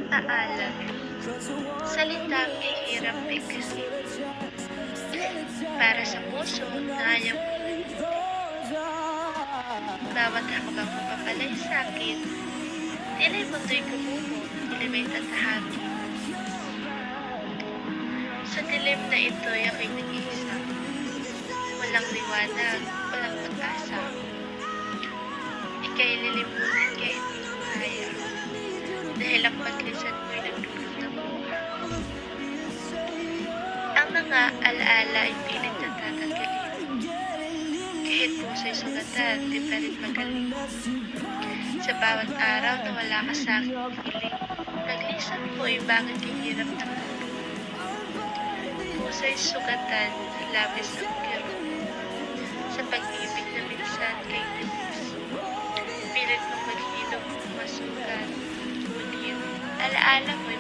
Paalam. Salitang hirap bigkasin. Para sa puso na ayaw bawat hakbang mapapalay sa'kin, tila'y mundo'y gumuho, ilima'y tatahaki. Sa dilim na ito'y ako'y nag-iisa. Walang liwanag, walang pag-asa. Ika'y lilimutin kahit di ko kaya. Dahil ang paglisan mo'y nagdulot ng buha. Ang mga alaala ay pilit na tatanggalin. Kahit puso'y sugatan, di pa rin magaling. Sa bawat araw na wala ka sa'king piling, paglisan mo'y bakit hihirap ng mundo. Puso'y sugatan, labis ang giro. Sa pag-ibig na minsan kay nabis. Pilit mong maghilom kung masugat. Ngunit, alaala mo'y